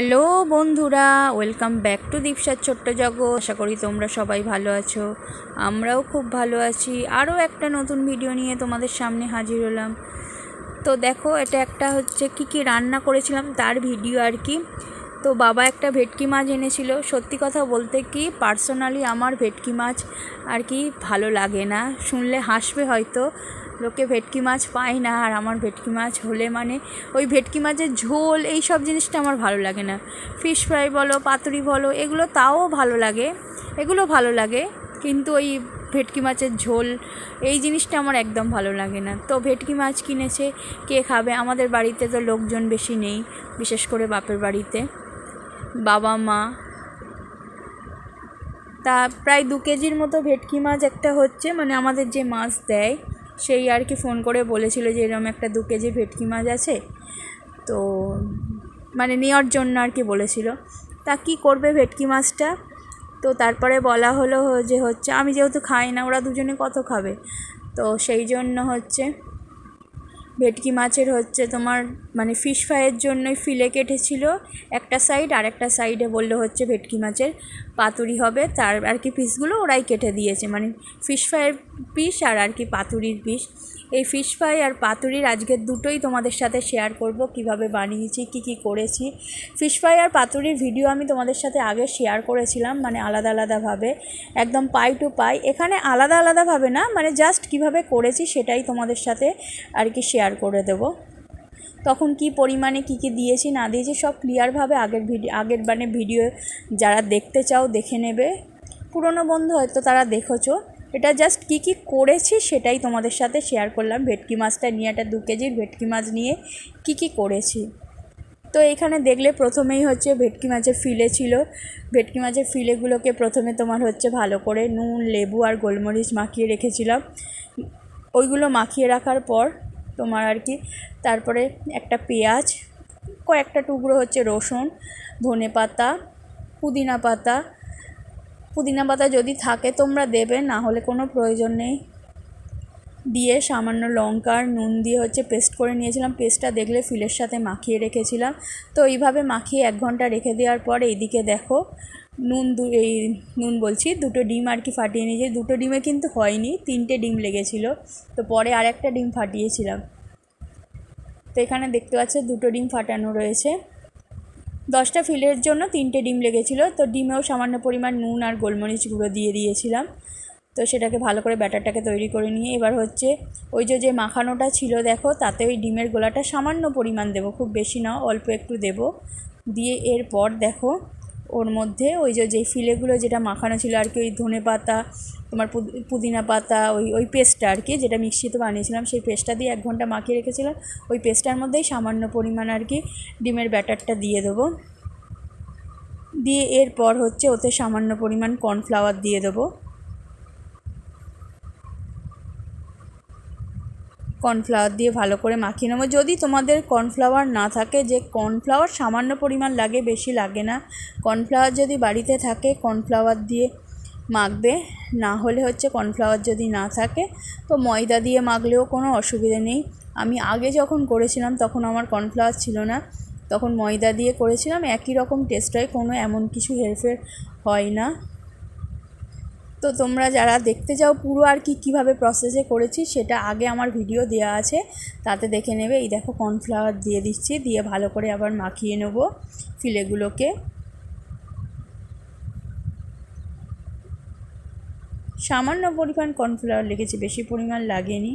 Hello বন্ধুরা, welcome back to দীপসার ছোট্ট জগৎ। আশা করি তোমরা সবাই ভালো আছো, আমরাও খুব ভালো আছি। আরও একটা নতুন ভিডিও নিয়ে তোমাদের সামনে হাজির হলাম। তো দেখো, এটা একটা হচ্ছে কি রান্না করেছিলাম তার ভিডিও আর কি। তো বাবা একটা ভেটকি মাছ এনেছিল। সত্যি কথা বলতে কি, পার্সোনালি আমার ভেটকি মাছ আর কি ভালো লাগে না। শুনলে হাসবে হয়তো, লোকে ভেটকি মাছ পায় না, আর আমার ভেটকি মাছ হলে মানে ওই ভেটকি মাছের ঝোল এই সব জিনিসটা আমার ভালো লাগে না। ফিশ ফ্রাই বলো, পাতুরি বলো, এগুলো তাও ভালো লাগে, এগুলো ভালো লাগে, কিন্তু ওই ভেটকি মাছের ঝোল এই জিনিসটা আমার একদম ভালো লাগে না। তো ভেটকি মাছ কিনেছে, কে খাবে? আমাদের বাড়িতে তো লোকজন বেশি নেই, বিশেষ করে বাপের বাড়িতে বাবা মা। তা প্রায় 2 কেজির মতো ভেটকি মাছ একটা হচ্ছে, মানে আমাদের যে মাছ দেয় সেই আর কি ফোন করে বলেছিল যে এরকম একটা 2 কেজি ভেটকি মাছ আছে, তো মানে নেওয়ার জন্য আর কি বলেছিল। তা কি করবে ভেটকি মাছটা? তো তারপরে বলা হলো যে হচ্ছে আমি যেহেতু খাই না, ওরা দুজনে কত খাবে, তো সেই জন্য হচ্ছে ভেটকি মাছের হচ্ছে তোমার মানে ফিশ ফ্রাইয়ের জন্যই ফিলে কেটেছিল একটা সাইড, আর একটা সাইডে বললো হচ্ছে ভেটকি মাছের পাতুরি হবে, তার আর কি পিসগুলো ওরাই কেটে দিয়েছে, মানে ফিশ ফ্রাইয়ের পিস আর আর কি পাতুরির পিস। এই ফিশ ফ্রাই আর পাতুরির আজকের দুটোই তোমাদের সাথে শেয়ার করব, কিভাবে বানিয়েছি, কি করেছি। ফিশ ফ্রাই আর পাতুরির ভিডিও আমি তোমাদের সাথে আগে শেয়ার করেছিলাম, মানে আলাদা আলাদাভাবে, একদম পাই টু পাই। এখানে আলাদা আলাদাভাবে না, মানে জাস্ট কিভাবে করেছি সেটাই তোমাদের সাথে আর কি শেয়ার করে দেব। তখন কি পরিমাণে কি দিয়েছি না দিয়েছি সব ক্লিয়ারভাবে আগের মানে ভিডিও যারা দেখতে চাও দেখে নেবে। পুরনো বন্ধু হয়তো তারা দেখেছো। এটা জাস্ট কি করেছি সেটাই তোমাদের সাথে শেয়ার করলাম। ভেটকি মাছটা নিয়ে, একটা 2 কেজির ভেটকি মাছ নিয়ে কি করেছি। তো এখানে দেখলে প্রথমেই হচ্ছে ভেটকি মাছের ফিলে ছিল। ভেটকি মাছের ফিলেগুলোকে প্রথমে তোমার হচ্ছে ভালো করে নুন, লেবু আর গোলমরিচ মাখিয়ে রেখেছিলাম। ওইগুলো মাখিয়ে রাখার পর তোমার আর কি তারপরে একটা পেঁয়াজ, কয়েকটা টুকরো হচ্ছে রসুন, ধনেপাতা, পুদিনা পাতা যদি থাকে তোমরা দেবে, না হলে কোনো প্রয়োজন নেই, দিয়ে সামান্য লঙ্কা আর নুন দিয়ে হচ্ছে পেস্ট করে নিয়েছিলাম। পেস্টটা দেখলে ফিলের সাথে মাখিয়ে রেখেছিলাম। তো এইভাবে মাখিয়ে 1 ঘন্টা রেখে দেওয়ার পর এইদিকে দেখো নুন বলছি, 2টো ডিম আর কি ফাটিয়ে নিয়েছি। 2টো ডিমে কিন্তু হয়নি, 3টে ডিম লেগেছিলো, তো পরে আরেকটা ডিম ফাটিয়েছিলাম। তো এখানে দেখতে পাচ্ছ 2টো ডিম ফাটানো রয়েছে। 10টা ফিলের জন্য 3টে ডিম লেগেছিলো। তো ডিমেও সামান্য পরিমাণ নুন আর গোলমরিচ গুঁড়ো দিয়ে দিয়েছিলাম। তো সেটাকে ভালো করে ব্যাটারটাকে তৈরি করে নিয়ে এবার হচ্ছে ওই যে মাখানোটা ছিল দেখো, তাতে ওই ডিমের গোলাটা সামান্য পরিমাণ দেবো, খুব বেশি না, অল্প একটু দেবো। দিয়ে এরপর দেখো ওর মধ্যে ওই যে ফিলেগুলো যেটা মাখানো ছিল আর কি, ওই ধনেপাতা, তোমার পুদিনা পাতা, ওই পেস্টটা আর কি যেটা মিক্সিতে বানিয়েছিলাম, সেই পেস্টটা দিয়ে 1 ঘন্টা মাখিয়ে রেখেছিলাম। ওই পেস্টটার মধ্যেই সামান্য পরিমাণ আর কি ডিমের ব্যাটারটা দিয়ে দেবো। দিয়ে এরপর হচ্ছে ওতে সামান্য পরিমাণ কর্নফ্লাওয়ার দিয়ে দেবো। কর্নফ্লাওয়ার দিয়ে ভালো করে মাখিয়ে নেবো। যদি তোমাদের কর্নফ্লাওয়ার না থাকে, যে কর্নফ্লাওয়ার সামান্য পরিমাণ লাগে, বেশি লাগে না, কর্নফ্লাওয়ার যদি বাড়িতে থাকে কর্নফ্লাওয়ার দিয়ে মাখবে। না হলে হচ্ছে কর্নফ্লাওয়ার যদি না থাকে তো ময়দা দিয়ে মাখলেও কোনো অসুবিধা নেই। আমি আগে যখন করেছিলাম তখন আমার কর্নফ্লাওয়ার ছিল না, তখন ময়দা দিয়ে করেছিলাম, একই রকম টেস্ট হয়, কোনো এমন কিছু হেরফের হয় না। তো তোমরা যারা দেখতে চাও পুরো আর কি কীভাবে প্রসেসে করেছি সেটা আগে আমার ভিডিও দেওয়া আছে, তাতে দেখে নেবে। এই দেখো কর্নফ্লাওয়ার দিয়ে দিচ্ছি, দিয়ে ভালো করে আবার মাখিয়ে নেব ফিলেগুলোকে। সামান্য পরিমাণ কর্নফ্লাওয়ার লেগেছে, বেশি পরিমাণ লাগেনি।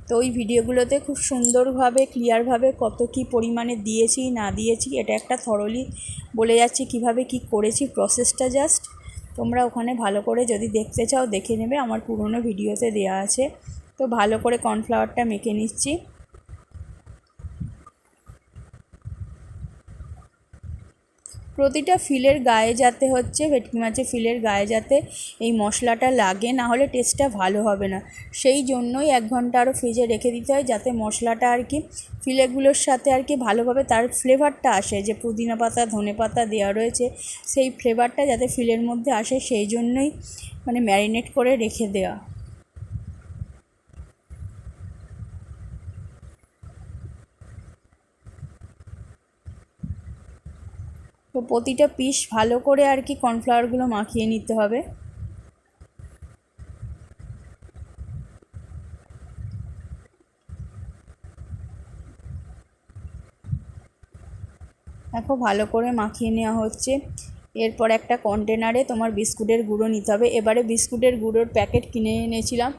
তো ওই ভিডিওগুলোতে খুব সুন্দরভাবে ক্লিয়ারভাবে কত কী পরিমাণে দিয়েছি না দিয়েছি এটা একটা থরলি বলে যাচ্ছি, কিভাবে কি করেছি প্রসেসটা। জাস্ট তোমরা ওখানে ভালো করে যদি দেখতে চাও দেখে নেবে, আমার পুরনো ভিডিওতে দেওয়া আছে। তো ভালো করে কর্নফ্লাওয়ারটা মেখে নিচ্ছি। প্রতিটা ফিলের গায়ে যাতে হচ্ছে ভেটকি মাছের ফিলের গায়ে যাতে এই মশলাটা লাগে, না হলে টেস্টটা ভালো হবে না। সেই জন্যই 1 ঘন্টা আরও ফ্রিজে রেখে দিতে হয়, যাতে মশলাটা আর কি ফিলেগুলোর সাথে আর কি ভালোভাবে তার ফ্লেভারটা আসে, যে পুদিনা পাতা ধনে পাতা দেওয়া রয়েছে সেই ফ্লেভারটা যাতে ফিলের মধ্যে আসে, সেই জন্যই মানে ম্যারিনেট করে রেখে দেওয়া। তো প্রতিটা পিস ভালো করে আর কি কর্নফ্লাওয়ারগুলো মাখিয়ে নিতে হবে। দেখো ভালো করে মাখিয়ে নেওয়া হচ্ছে। এরপর একটা কন্টেনারে তোমার বিস্কুটের গুঁড়ো নিতে হবে। এবারে বিস্কুটের গুঁড়োর প্যাকেট কিনে এনেছিলাম।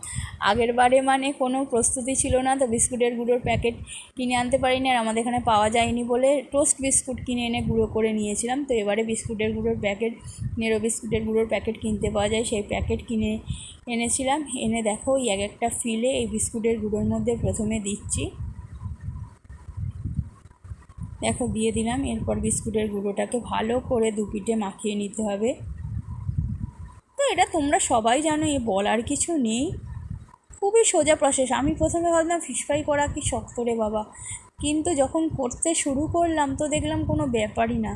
আগের বারে মানে কোনো প্রস্তুতি ছিল না, তো বিস্কুটের গুঁড়োর প্যাকেট কিনে আনতে পারিনি, আর আমাদের এখানে পাওয়া যায়নি বলে টোস্ট বিস্কুট কিনে এনে গুঁড়ো করে নিয়েছিলাম। তো এবারে বিস্কুটের গুঁড়োর প্যাকেট, নেরো বিস্কুটের গুঁড়োর প্যাকেট কিনতে পাওয়া যায়, সেই প্যাকেট কিনে এনেছিলাম। এনে দেখো এই এক একটা ফিলে এই বিস্কুটের গুঁড়োর মধ্যে প্রথমে দিচ্ছি। দেখো দিয়ে দিলাম। এরপর বিস্কুটের গুঁড়োটাকে ভালো করে দুপিঠে মাখিয়ে নিতে হবে। তো এটা তোমরা সবাই জানো, এ বলার কিছু নেই, খুবই সোজা প্রসেস। আমি প্রথমে ভাবলাম ফিশ ফ্রাই করা কি শক্ত রে বাবা, কিন্তু যখন করতে শুরু করলাম তো দেখলাম কোনো ব্যাপারই না,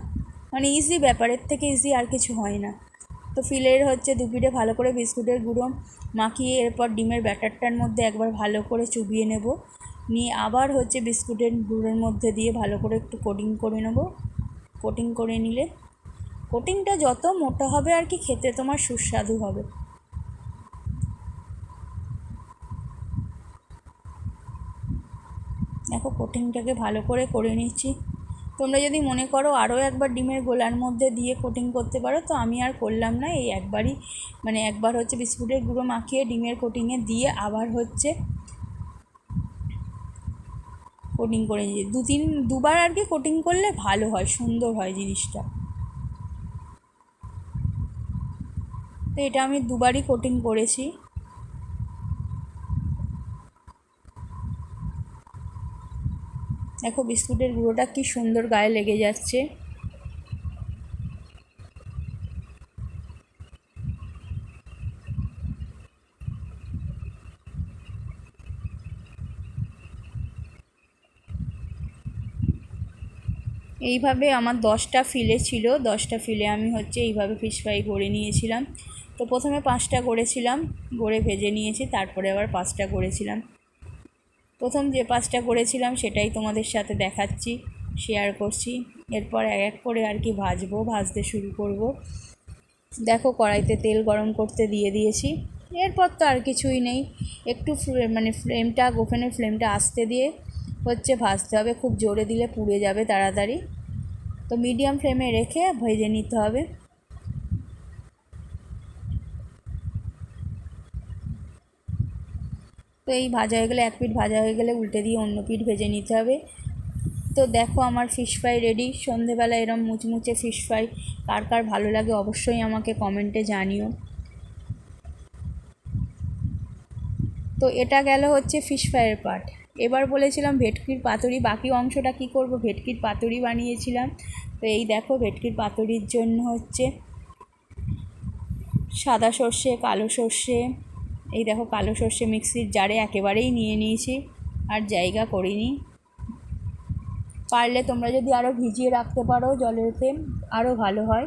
মানে ইজি ব্যাপারের থেকে ইজি আর কিছু হয় না। তো ফিলের হচ্ছে দুপিঠে ভালো করে বিস্কুটের গুঁড়ো মাখিয়ে এরপর ডিমের ব্যাটারটার মধ্যে একবার ভালো করে চুবিয়ে নেব, নিয়ে আবার হচ্ছে বিস্কুটের গুঁড়োর মধ্যে দিয়ে ভালো করে একটু কোটিং করে নেব। কোটিং করে নিলে, কোটিংটা যত মোটা হবে আর কি খেতে তোমার সুস্বাদু হবে। দেখো কোটিংটাকে ভালো করে নিচ্ছি। তোমরা যদি মনে করো আরও একবার ডিমের গোলার মধ্যে দিয়ে কোটিং করতে পারো, তো আমি আর করলাম না, এই একবারই, মানে একবার হচ্ছে বিস্কুটের গুঁড়ো মাখিয়ে ডিমের কোটিংয়ে দিয়ে আবার হচ্ছে কোটিং করে নিয়েছি। দুবার আর কি কোটিং করলে ভালো হয়, সুন্দর হয় জিনিসটা। তো এটা আমি দুবারই কোটিং করেছি। দেখো বিস্কুটের গুঁড়োটা কি সুন্দর গায়ে লেগে যাচ্ছে। এইভাবে আমার 10টা ফিলে ছিল, 10টা ফিলে আমি হচ্ছে এইভাবে ফিশ ফ্রাই করে নিয়েছিলাম। তো প্রথমে 5টা করেছিলাম, গড়ে ভেজে নিয়েছি, তারপরে আবার 5টা করেছিলাম। প্রথম যে 5টা করেছিলাম সেটাই তোমাদের সাথে দেখাচ্ছি, শেয়ার করছি। এরপর এক এক করে আর কি ভাজতে শুরু করব। দেখো কড়াইতে তেল গরম করতে দিয়ে দিয়েছি। এরপর তো আর কিছুই নেই, একটু মানে ফ্লেমটা, ওভেনের ফ্লেমটা আস্তে দিয়ে হচ্ছে ভাজতে হবে, খুব জোরে দিলে পুড়ে যাবে তাড়াতাড়ি। তো মিডিয়াম ফ্লেমে রেখে ভেজে নিতে হবে। তো এই ভাজা হয়ে গেলে, এক পিঠ ভাজা হয়ে গেলে উল্টে দিয়ে অন্য পিঠ ভেজে নিতে হবে। তো দেখো আমার ফিশ ফ্রাই রেডি। সন্ধেবেলা এরম মুচমুচে ফিশ ফ্রাই কার কার ভালো লাগে অবশ্যই আমাকে কমেন্টে জানিও। তো এটা গেল হচ্ছে ফিশ ফ্রাইয়ের পার্ট। এবার বলেছিলাম ভেটকির পাতুরি, বাকি অংশটা কি করব, ভেটকির পাতুরি বানিয়েছিলাম। তো এই দেখো ভেটকির পাতুরির জন্য হচ্ছে সাদা সর্ষে, কালো সর্ষে, এই দেখো কালো সর্ষে মিক্সির জারে একেবারেই নিয়ে নিয়েছি, আর জায়গা করিনি। পারলে তোমরা যদি আরও ভিজিয়ে রাখতে পারো জলেতে আরও ভালো হয়।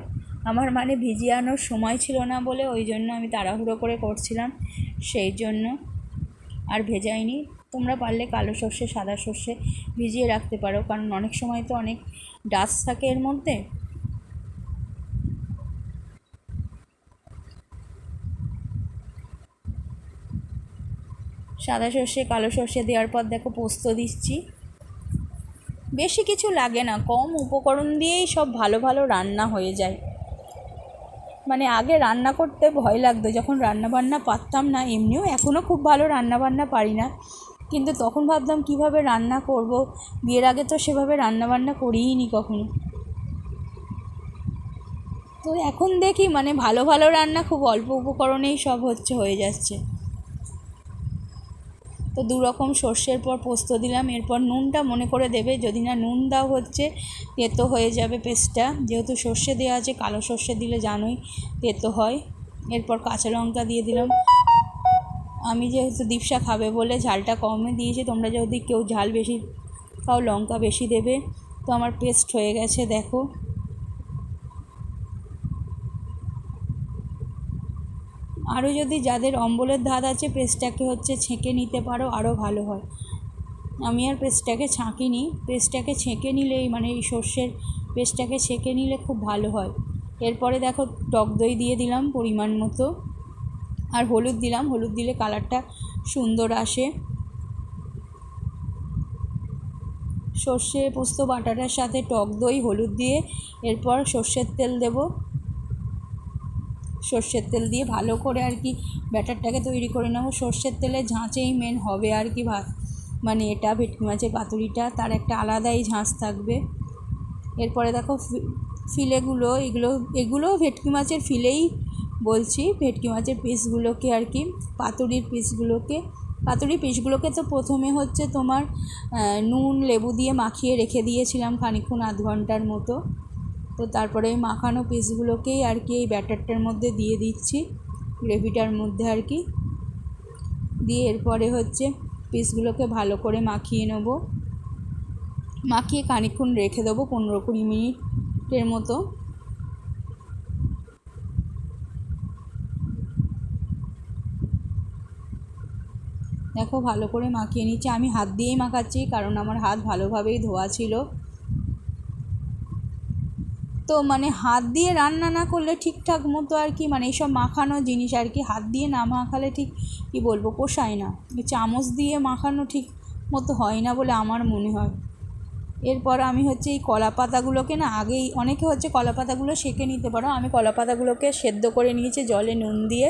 আমার মানে ভিজিয়ে আনার সময় ছিল না বলে ওই জন্য আমি তাড়াহুড়ো করে করছিলাম, সেই জন্য আর ভেজাইনি। তোমরা পারলে কালো সর্ষে, সাদা সর্ষে ভিজিয়ে রাখতে পারো, কারণ অনেক সময় তো অনেক ডাস্ট থাকে এর মধ্যে। সাদা সর্ষে, কালো সর্ষে দেওয়ার পর দেখো পোস্ত দিচ্ছি। বেশি কিছু লাগে না, কম উপকরণ দিয়েই সব ভালো ভালো রান্না হয়ে যায়। মানে আগে রান্না করতে ভয় লাগতো, যখন রান্নাবান্না পারতাম না, এমনিও এখনও খুব ভালো রান্নাবান্না পারি না, কিন্তু তখন ভাবতাম কিভাবে রান্না করব, বিয়ের আগে তো সেভাবে রান্নাবান্না করিই নি কখনো। তো এখন দেখি মানে ভালো ভালো রান্না খুব অল্প উপকরণেই সব হয়ে যাচ্ছে। তো 2 রকম সর্ষের পর পোস্ত দিলাম। এরপর নুনটা মনে করে দেবে, যদি না নুন দাও হচ্ছে তেতো হয়ে যাবে পেস্টটা, যেহেতু সর্ষে দেওয়া আছে, কালো সর্ষে দিলে জানোই তেতো হয়। এরপর কাঁচা লঙ্কা দিয়ে দিলাম। আমি যেহেতু দীপশা খাবে বলে ঝালটা কমে দিয়েছি, তোমরা যদি কেউ ঝাল বেশি খাও লঙ্কা বেশি দেবে। তো আমার পেস্ট হয়ে গেছে দেখো। আরও যদি যাদের অম্বলের ধাত আছে পেস্টটাকে ছেঁকে নিতে পারো, আরও ভালো হয়। আমি আর পেস্টটাকে ছাঁকিনি, পেস্টটাকে ছেঁকে নিলেই মানে এই সর্ষের পেস্টটাকে ছেঁকে নিলে খুব ভালো হয়। এরপরে দেখো টক দই দিয়ে দিলাম পরিমাণ মতো, আর হলুদ দিলাম, হলুদ দিলে কালারটা সুন্দর আসে। সর্ষে পোস্ত বাটাটার সাথে টক দই, হলুদ দিয়ে এরপর সর্ষের তেল দেব। সর্ষের তেল দিয়ে ভালো করে আর কি ব্যাটারটাকে তৈরি করে নেব। সর্ষের তেলে ঝাঁচেই মেন হবে আর কি মানে এটা ভেটকি মাছের পাতুরিটা, তার একটা আলাদাই ঝাঁঝ থাকবে। এরপরে দেখো ফিলেগুলো, এগুলো ভেটকি মাছের ফিলেই বলছি, ভেটকি মাছের পিসগুলোকে আর কি, পাতুরির পিসগুলোকে তো প্রথমে হচ্ছে তোমার নুন লেবু দিয়ে মাখিয়ে রেখে দিয়েছিলাম খানিকক্ষণ, আধ ঘন্টার মতো। তো তারপরে এই মাখানো পিসগুলোকেই আর কি এই ব্যাটারটার মধ্যে দিয়ে দিচ্ছি, গ্রেভিটার মধ্যে আর কি দিয়ে এরপরে হচ্ছে পিসগুলোকে ভালো করে মাখিয়ে নেব। মাখিয়ে খানিকক্ষণ রেখে দেবো, 15-20 মিনিটের মতো। দেখো ভালো করে মাখিয়ে নিচ্ছি, আমি হাত দিয়েই মাখাচ্ছি কারণ আমার হাত ভালোভাবেই ধোয়া ছিল। তো মানে হাত দিয়ে রান্না না করলে ঠিকঠাক মতো আর কি, মানে এইসব মাখানো জিনিস আর কি হাত দিয়ে না মাখালে ঠিক কী বলবো পোষায় না, চামচ দিয়ে মাখানো ঠিক মতো হয় না বলে আমার মনে হয়। এরপর আমি হচ্ছে এই কলা পাতাগুলোকে না আগেই, অনেকে হচ্ছে কলা পাতাগুলো সেঁকে নিতে পারো, আমি কলা পাতাগুলোকে সেদ্ধ করে নিয়েছি জলে নুন দিয়ে,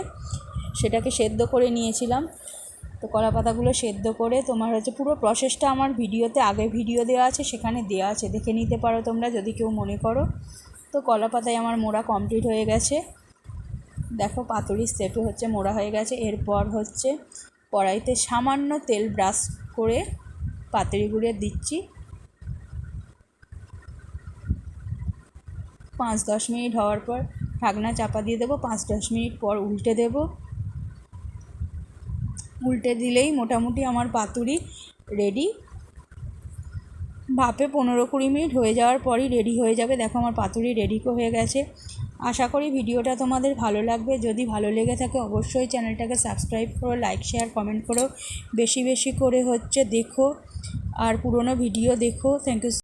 সেটাকে সেদ্ধ করে নিয়েছিলাম। তো কলা পাতাগুলো সেদ্ধ করে তোমার হচ্ছে পুরো প্রসেসটা আমার ভিডিওতে আগে ভিডিও দেওয়া আছে, সেখানে দেওয়া আছে, দেখে নিতে পারো তোমরা যদি কেউ মনে করো। তো কলা পাতায় আমার মোড়া কমপ্লিট হয়ে গেছে, দেখো পাতুরির স্টেপে হচ্ছে মোড়া হয়ে গেছে। এরপর হচ্ছে কড়াইতে সামান্য তেল ব্রাশ করে পাতুরিগুলো দিচ্ছি। 5-10 মিনিট হওয়ার পর ঢাকনা চাপা দিয়ে দেবো, 5-10 মিনিট পর উল্টে দেব। উল্টে দিলেই মোটামুটি আমার পাতুরি রেডি। ভাপে 15-20 মিনিট হয়ে যাওয়ার পরই রেডি হয়ে যাবে। দেখো আমার পাতুরি রেডি হয়ে গেছে। আশা করি ভিডিওটা তোমাদের ভালো লাগবে, যদি ভালো লেগে থাকে অবশ্যই চ্যানেলটাকে সাবস্ক্রাইব করো, লাইক শেয়ার কমেন্ট করো, বেশি বেশি করে হচ্ছে দেখো আর পুরনো ভিডিও দেখো। Thank you.